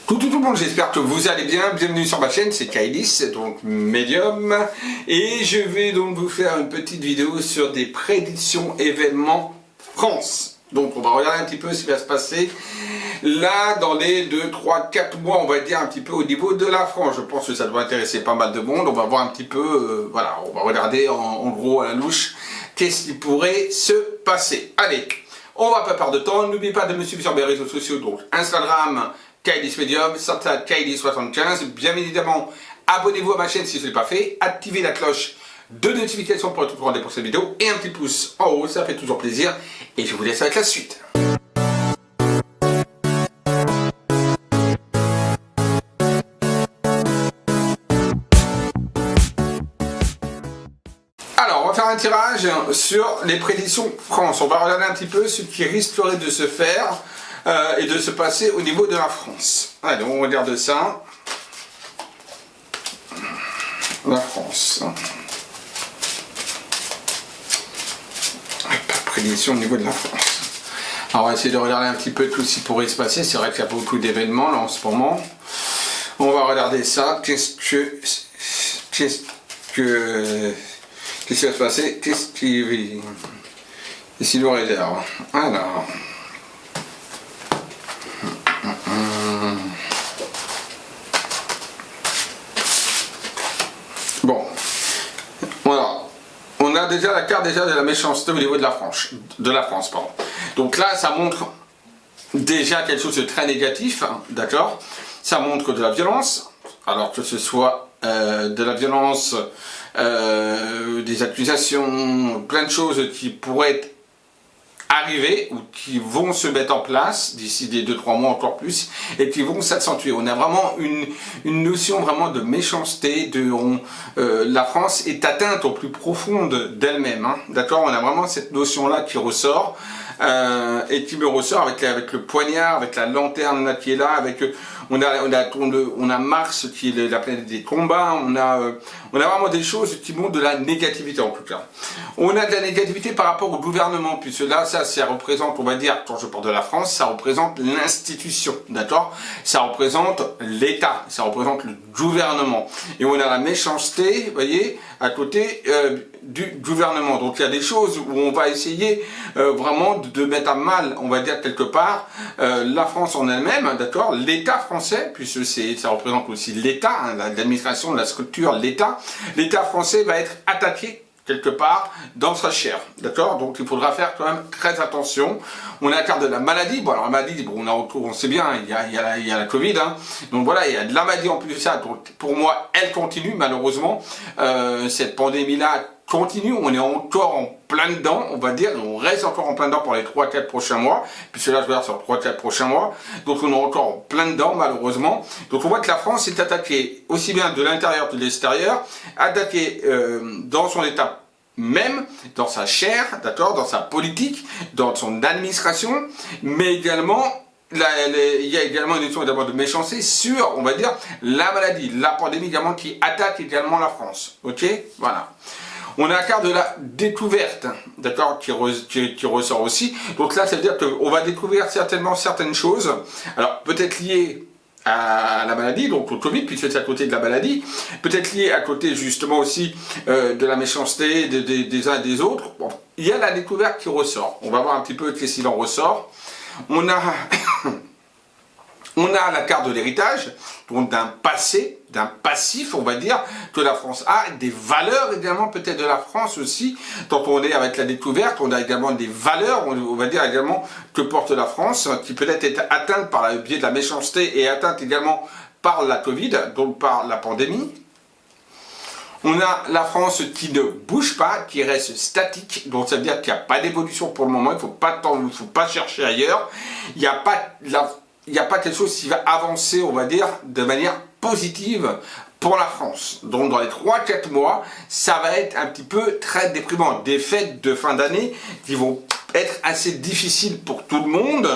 Tout le monde, j'espère que vous allez bien. Bienvenue sur ma chaîne, c'est Kailis, donc Medium. Et je vais donc vous faire une petite vidéo sur des prédictions événements France. Donc on va regarder un petit peu ce qui va se passer là dans les 2, 3, 4 mois, on va dire un petit peu au niveau de la France. Je pense que ça doit intéresser pas mal de monde. On va voir un petit peu, voilà, on va regarder en gros à la louche qu'est-ce qui pourrait se passer. Allez, on va pas perdre de temps. N'oubliez pas de me suivre sur mes réseaux sociaux, donc Instagram, Kailis Medium, SoundCloud Kailis75. Bien évidemment, abonnez-vous à ma chaîne si ce n'est pas fait. Activez la cloche de notification pour être tout courant pour cette vidéo. Et un petit pouce en haut, ça fait toujours plaisir. Et je vous laisse avec la suite. Alors, on va faire un tirage sur les prédictions France. On va regarder un petit peu ce qui risquerait de se faire et de se passer au niveau de la France. Allez, on regarde ça. La France. Prédiction au niveau de la France. Alors, on va essayer de regarder un petit peu tout ce qui pourrait se passer. C'est vrai qu'il y a beaucoup d'événements là en ce moment. On va regarder ça. Qu'est-ce qui va se passer? Qu'est-ce qui nous réserve? Alors. Bon. Voilà. On a déjà la carte de la méchanceté au niveau de la France. Pardon. Donc là, ça montre déjà quelque chose de très négatif. Hein, d'accord? Ça montre de la violence. Alors que ce soit de la violence, des accusations, plein de choses qui pourraient arriver ou qui vont se mettre en place d'ici des 2-3 mois encore plus et qui vont s'accentuer. On a vraiment une notion vraiment de méchanceté, la France est atteinte au plus profond d'elle-même, hein, d'accord? On a vraiment cette notion là qui ressort et qui me ressort avec le poignard, avec la lanterne là qui est là, avec on a Mars qui est la planète des combats, on a vraiment des choses qui montrent de la négativité en tout cas. On a de la négativité par rapport au gouvernement, puisque là, ça représente, on va dire, quand je parle de la France, ça représente l'institution, d'accord? Ça représente l'État, ça représente le gouvernement. Et on a la méchanceté, vous voyez, à côté du gouvernement. Donc il y a des choses où on va essayer vraiment de mettre à mal, on va dire quelque part, la France en elle-même, d'accord? L'État français, puisque ça représente aussi l'État, hein, l'administration, la structure, l'État. L'État français va être attaqué quelque part dans sa chair, d'accord? Donc il faudra faire quand même très attention. On a la carte de la maladie. Bon, alors la maladie, bon, on sait bien, il y a la Covid, hein. Donc voilà, il y a de la maladie en plus de ça. Donc pour moi, elle continue malheureusement. Cette pandémie-là continue, on est encore en plein dedans, on va dire, on reste encore en plein dedans pour les 3-4 prochains mois, puisque là je regarde sur 3-4 prochains mois, donc on est encore en plein dedans malheureusement. Donc on voit que la France est attaquée aussi bien de l'intérieur que de l'extérieur, attaquée dans son état même, dans sa chair, d'accord, dans sa politique, dans son administration, mais également il y a également une notion d'abord de méchanceté sur, on va dire, la maladie, la pandémie également qui attaque également la France, ok, voilà. On a la carte de la découverte, d'accord, qui ressort aussi. Donc là, ça veut dire qu'on va découvrir certainement certaines choses. Alors, peut-être liées à la maladie, donc au Covid, puisque c'est à côté de la maladie. Peut-être liées à côté, justement, aussi de la méchanceté des uns et des autres. Bon, il y a la découverte qui ressort. On va voir un petit peu qu'est-ce qu'il en ressort. On a... On a la carte de l'héritage, donc d'un passé, d'un passif, on va dire, que la France a, des valeurs également peut-être de la France aussi, quand on est avec la découverte, on a également des valeurs, on va dire également, que porte la France, qui peut-être est atteinte par le biais de la méchanceté et atteinte également par la Covid, donc par la pandémie. On a la France qui ne bouge pas, qui reste statique, donc ça veut dire qu'il n'y a pas d'évolution pour le moment, il ne faut pas chercher ailleurs, il n'y a pas quelque chose qui va avancer, on va dire, de manière positive pour la France. Donc dans les 3-4 mois, ça va être un petit peu très déprimant. Des fêtes de fin d'année qui vont être assez difficile pour tout le monde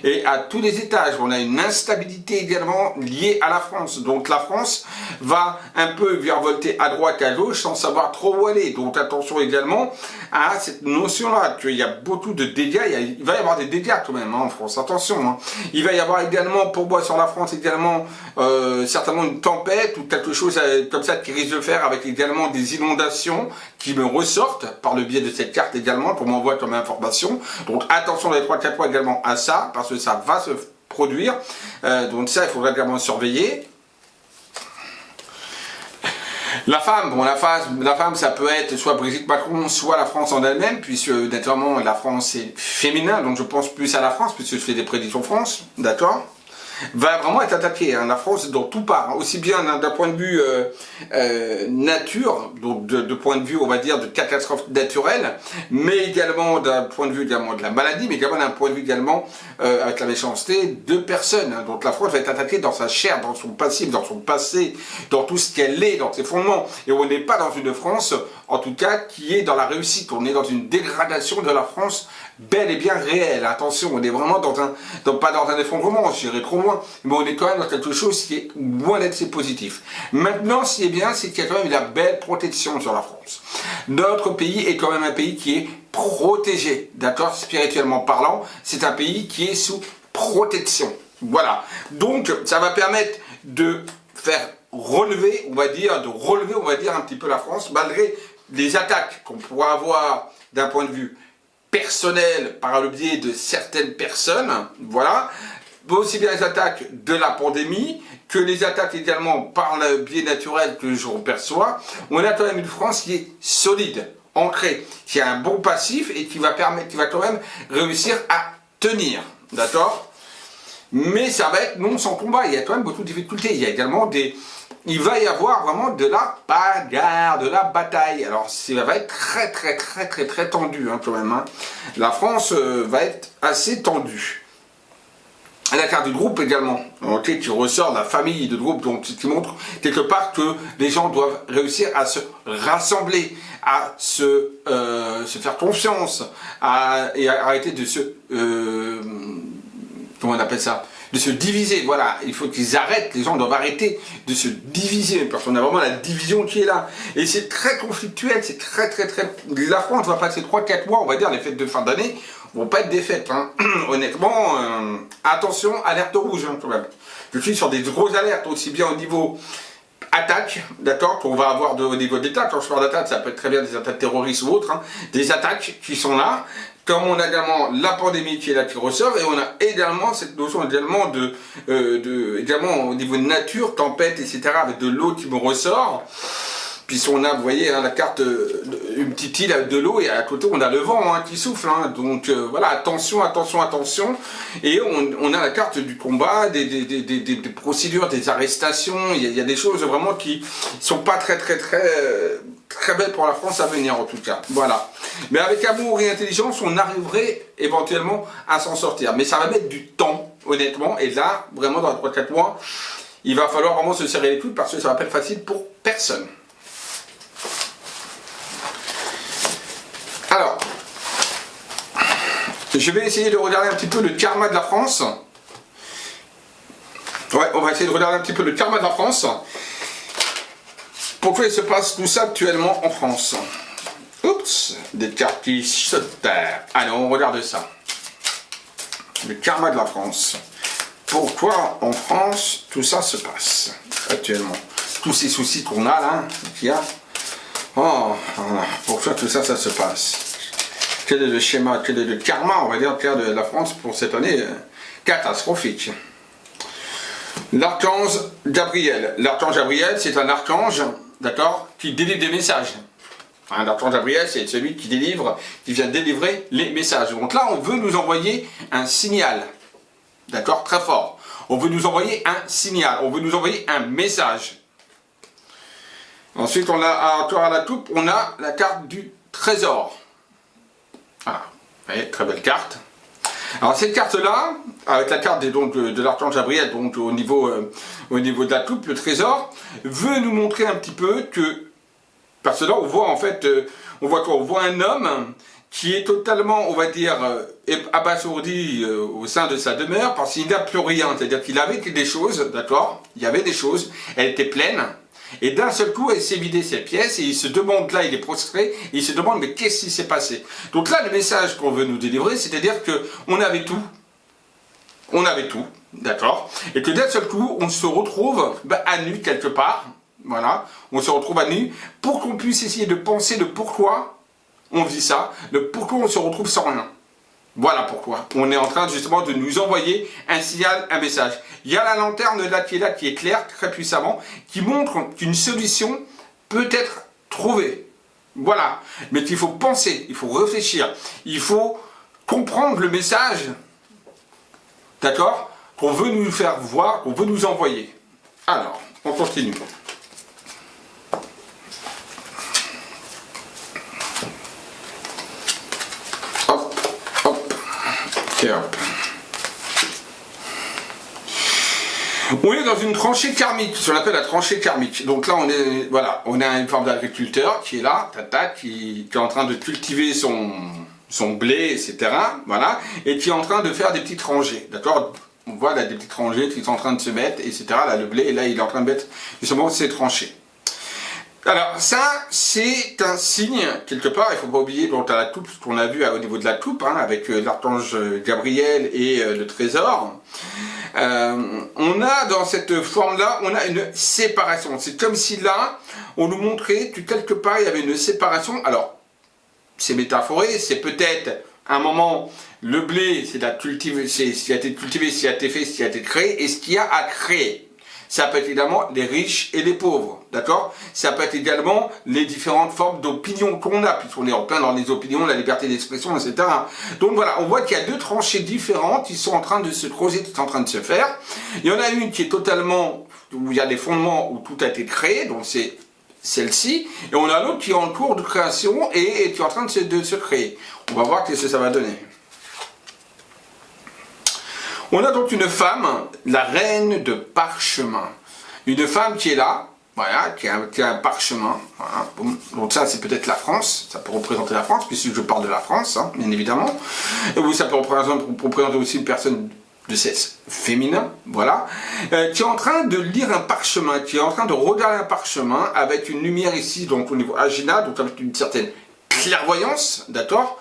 et à tous les étages. On a une instabilité également liée à la France. Donc la France va un peu virevolter à droite et à gauche sans savoir trop où aller. Donc attention également à cette notion-là, qu'il y a beaucoup de dégâts. Il va y avoir des dégâts quand même en France, attention. Hein. Il va y avoir également, pour moi sur la France également, certainement une tempête ou quelque chose comme ça qui risque de faire avec également des inondations qui me ressortent par le biais de cette carte également, qu'on m'envoie comme information. Donc attention dans les 3-4 mois également à ça, parce que ça va se produire. Donc ça, il faudra également surveiller. La femme, bon la femme ça peut être soit Brigitte Macron, soit la France en elle-même, puisque naturellement la France est féminin, donc je pense plus à la France, puisque je fais des prédictions France, d'accord ? Va vraiment être attaquée. Hein. La France, dans tout part, hein. Aussi bien d'un point de vue nature, donc de point de vue, on va dire, de catastrophe naturelle, mais également d'un point de vue également de la maladie, mais également d'un point de vue également avec la méchanceté de personnes. Hein. Donc la France va être attaquée dans sa chair, dans son passif, dans son passé, dans tout ce qu'elle est, dans ses fondements. Et on n'est pas dans une France, en tout cas, qui est dans la réussite. On est dans une dégradation de la France bel et bien réelle. Attention, on est vraiment pas dans un effondrement, j'irai trop loin, mais on est quand même dans quelque chose qui est loin d'être positif. Maintenant, ce qui est bien, c'est qu'il y a quand même la belle protection sur la France. Notre pays est quand même un pays qui est protégé, d'accord, spirituellement parlant, c'est un pays qui est sous protection. Voilà. Donc, ça va permettre de faire relever, on va dire, un petit peu la France, malgré les attaques qu'on pourra avoir d'un point de vue personnel par le biais de certaines personnes, voilà, aussi bien les attaques de la pandémie que les attaques également par le biais naturel que je perçois. On a quand même une France qui est solide, ancrée, qui a un bon passif et qui va quand même réussir à tenir, d'accord ? Mais ça va être non sans combat, il y a quand même beaucoup de difficultés, il y a également il va y avoir vraiment de la bagarre, de la bataille. Alors ça va être très tendu hein, quand même. Hein. La France va être assez tendue. À la carte du groupe également, okay, qui ressort de la famille de groupe, donc qui montre quelque part que les gens doivent réussir à se rassembler, à se faire confiance, et à arrêter de se... comment on appelle ça ? De se diviser, voilà, il faut qu'ils arrêtent, les gens doivent arrêter de se diviser, parce qu'on a vraiment la division qui est là, et c'est très conflictuel, c'est très, la France va passer 3-4 mois, on va dire, les fêtes de fin d'année, vont pas être des fêtes, hein. Honnêtement, attention, alerte rouge, hein, quand même. Je suis sur des grosses alertes, aussi bien au niveau attaque, d'accord, qu'on va avoir au niveau d'État, quand je parle d'attaque, ça peut être très bien des attaques terroristes ou autres, hein, des attaques qui sont là, comme on a également la pandémie qui est là, qui ressort, et on a également cette notion également également au niveau de nature, tempête, etc., avec de l'eau qui me ressort. Puis on a, vous voyez, hein, la carte, une petite île avec de l'eau, et à côté on a le vent hein, qui souffle. Hein, donc voilà, attention. Et on a la carte du combat, des procédures, des arrestations. Il y a des choses vraiment qui sont pas très belles pour la France à venir en tout cas. Voilà. Mais avec amour et intelligence, on arriverait éventuellement à s'en sortir. Mais ça va mettre du temps, honnêtement. Et là, vraiment dans les 3-4 mois, il va falloir vraiment se serrer les coudes parce que ça va pas être facile pour personne. Alors, je vais essayer de regarder un petit peu le karma de la France. Ouais, on va essayer de regarder un petit peu le karma de la France. Pourquoi il se passe tout ça actuellement en France? Oups, des cartes qui se terrent. Allez, on regarde ça. Le karma de la France. Pourquoi en France tout ça se passe actuellement? Tous ces soucis qu'on a là, qu'il y a. Oh, pourquoi tout ça se passe? Quel est le schéma, quel est le karma, on va dire, de la France pour cette année catastrophique? L'archange Gabriel. L'archange Gabriel, c'est un archange, d'accord, qui délivre des messages. Hein, l'archange Gabriel, c'est celui qui vient délivrer les messages. Donc là, on veut nous envoyer un signal, d'accord, très fort. On veut nous envoyer un signal, on veut nous envoyer un message. Ensuite, on a à la coupe, on a la carte du trésor. Voilà, vous voyez, très belle carte. Alors cette carte-là, avec la carte de l'archange Gabriel, donc au niveau de la coupe, le trésor, veut nous montrer un petit peu que, parce que là on voit en fait, on voit quoi? On voit un homme qui est totalement, on va dire, abasourdi au sein de sa demeure, parce qu'il n'a plus rien. C'est-à-dire qu'il avait des choses, d'accord? Il y avait des choses, elle était pleine, et d'un seul coup, elle s'est vidée ses pièces, et il se demande, là, il est prostré, et il se demande, mais qu'est-ce qui s'est passé? Donc là, le message qu'on veut nous délivrer, c'est-à-dire qu'on avait tout, d'accord? Et que d'un seul coup, on se retrouve à nu quelque part, voilà, on se retrouve à nu, pour qu'on puisse essayer de penser de pourquoi on vit ça, le pourquoi on se retrouve sans rien. Voilà pourquoi. On est en train justement de nous envoyer un signal, un message. Il y a la lanterne là, qui est claire très puissamment, qui montre qu'une solution peut être trouvée. Voilà. Mais qu'il faut penser, il faut réfléchir, il faut comprendre le message, d'accord, qu'on veut nous faire voir, qu'on veut nous envoyer. Alors, on continue. On est dans une tranchée karmique, ce qu'on appelle la tranchée karmique. Donc là, on a une forme d'agriculteur qui est là, qui est en train de cultiver son blé, etc. Voilà, et qui est en train de faire des petites rangées, d'accord? On voit là des petites rangées qui sont en train de se mettre, etc. Là, le blé, et là, il est en train de mettre justement ses tranchées. Alors ça, c'est un signe, quelque part, il ne faut pas oublier donc, la coupe qu'on a vu au niveau de la coupe, hein, avec l'archange Gabriel et le trésor. On a dans cette forme-là, on a une séparation. C'est comme si là, on nous montrait que quelque part, il y avait une séparation. Alors, c'est métaphoré, c'est peut-être un moment, le blé, c'est ce qui a été cultivé, ce qui a été fait, ce qui a été créé, et ce qu'il y a à créer. Ça peut être également les riches et les pauvres, d'accord? Ça peut être également les différentes formes d'opinion qu'on a, puisqu'on est en plein dans les opinions, la liberté d'expression, etc. Donc voilà, on voit qu'il y a deux tranchées différentes qui sont en train de se creuser, qui sont en train de se faire. Il y en a une qui est totalement, où il y a des fondements, où tout a été créé, donc c'est celle-ci, et on a l'autre qui est en cours de création et qui est en train de se créer. On va voir ce que ça va donner. On a donc une femme, la reine de parchemin. Une femme qui est là, voilà, qui a un parchemin. Voilà. Donc ça, c'est peut-être la France, ça peut représenter la France, puisque je parle de la France, hein, bien évidemment. Et ça peut représenter aussi une personne de sexe féminin, voilà, qui est en train de lire un parchemin, qui est en train de regarder un parchemin avec une lumière ici, donc au niveau agina, donc avec une certaine clairvoyance, d'accord,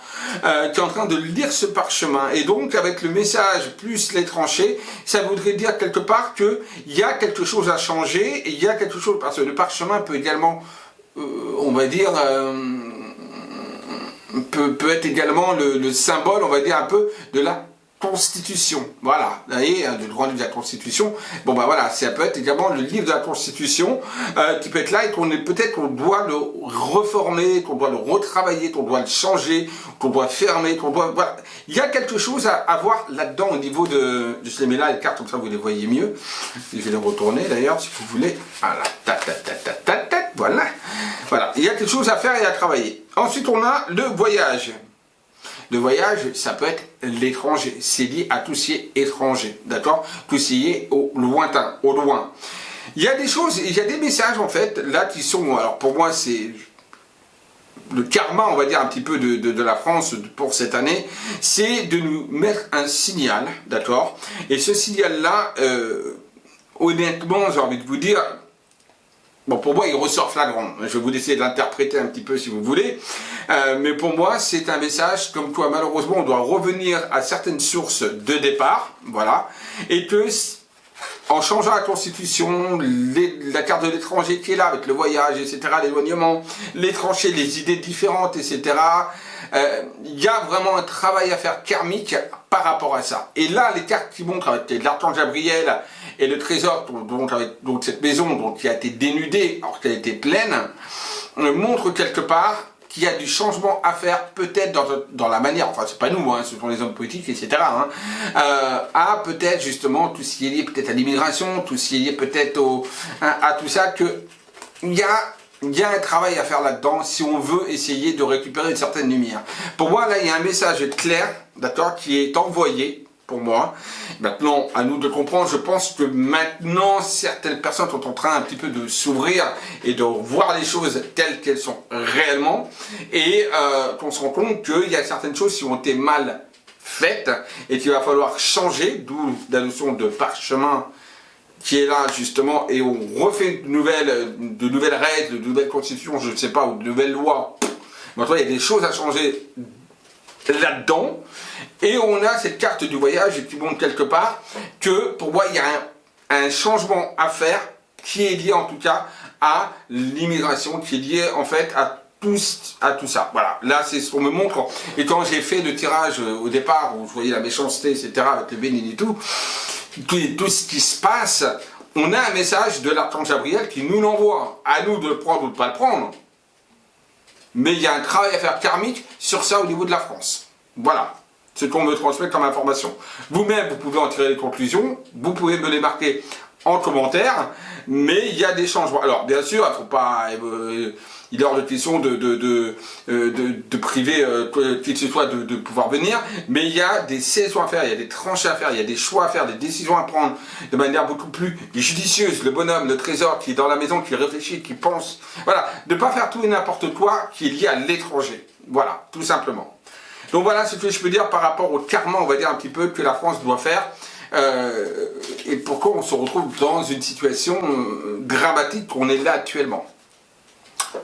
qui est en train de lire ce parchemin, et donc avec le message plus les tranchées, ça voudrait dire quelque part qu'il y a quelque chose à changer, et il y a quelque chose, parce que le parchemin peut également, on va dire, peut être également le symbole, on va dire un peu, de la Constitution, voilà, vous voyez, le droit de la Constitution, bon ben voilà, ça peut être également le livre de la Constitution qui peut être là et peut-être qu'on doit le reformer, qu'on doit le retravailler, qu'on doit le changer, qu'on doit fermer, voilà, il y a quelque chose à voir là-dedans au niveau de, je les mets là les cartes comme ça vous les voyez mieux, je vais les retourner d'ailleurs si vous voulez, voilà, voilà, voilà, il y a quelque chose à faire et à travailler. Ensuite on a le voyage. Le voyage, ça peut être l'étranger, c'est lié à tout ce qui est étranger, d'accord? Tout ce qui est au lointain, au loin. Il y a des choses, il y a des messages en fait, là qui sont, alors pour moi c'est le karma, on va dire un petit peu de la France pour cette année, c'est de nous mettre un signal, d'accord? Et ce signal-là, honnêtement, j'ai envie de vous dire, bon, pour moi, il ressort flagrant. Je vais vous laisser l'interpréter un petit peu si vous voulez. Mais pour moi, c'est un message comme quoi, malheureusement, on doit revenir à certaines sources de départ. Voilà. Et que, en changeant la Constitution, la carte de l'étranger qui est là, avec le voyage, etc., l'éloignement, les tranchées, les idées différentes, etc., il y a vraiment un travail à faire karmique par rapport à ça. Et là, les cartes qui montrent avec l'archange Gabriel et le trésor, donc cette maison qui a été dénudée alors qu'elle était pleine, montrent quelque part qu'il y a du changement à faire, peut-être dans la manière, enfin c'est pas nous, hein, ce sont les hommes politiques, etc., hein, à peut-être justement tout ce qui est lié peut-être à l'immigration, tout ce qui est lié peut-être à tout ça, que il y a un travail à faire là-dedans si on veut essayer de récupérer une certaine lumière. Pour moi, là, il y a un message clair, d'accord, qui est envoyé, pour moi. Maintenant, à nous de comprendre, je pense que maintenant, certaines personnes sont en train un petit peu de s'ouvrir et de voir les choses telles qu'elles sont réellement, et qu'on se rend compte qu'il y a certaines choses qui ont été mal faites et qu'il va falloir changer, d'où la notion de parchemin qui est là justement, et on refait de nouvelles règles, de nouvelles constitutions, je ne sais pas, ou de nouvelles lois. Maintenant, il y a des choses à changer là-dedans, et on a cette carte du voyage qui montre quelque part que pour moi il y a un changement à faire qui est lié en tout cas à l'immigration, qui est lié en fait à tout ça. Voilà, là c'est ce qu'on me montre, et quand j'ai fait le tirage au départ où je voyais la méchanceté etc avec le Bénin et tout ce qui se passe, on a un message de l'archange Gabriel qui nous l'envoie, à nous de le prendre ou de ne pas le prendre. Mais il y a un travail à faire karmique sur ça au niveau de la France. Voilà, ce qu'on me transmet comme information. Vous-même, vous pouvez en tirer les conclusions, vous pouvez me les marquer en commentaire, mais il y a des changements. Alors, bien sûr, il ne faut pas... il est hors de question de priver qui que ce soit de pouvoir venir, mais il y a des saisons à faire, il y a des tranches à faire, il y a des choix à faire, des décisions à prendre de manière beaucoup plus judicieuse. Le bonhomme, le trésor qui est dans la maison, qui réfléchit, qui pense, voilà, de ne pas faire tout et n'importe quoi qui est lié à l'étranger. Voilà, tout simplement. Donc voilà ce que je peux dire par rapport au karma, on va dire un petit peu, que la France doit faire. Et pourquoi on se retrouve dans une situation dramatique qu'on est là actuellement.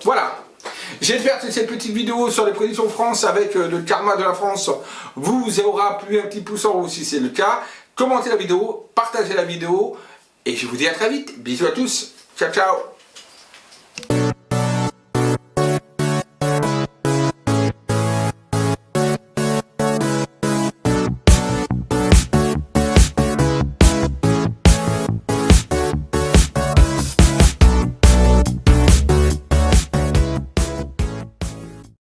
Voilà, j'espère que cette petite vidéo sur les prédictions France avec le karma de la France vous aura plu. Un petit pouce en haut si c'est le cas, commentez la vidéo, partagez la vidéo, et je vous dis à très vite. Bisous à tous, ciao ciao.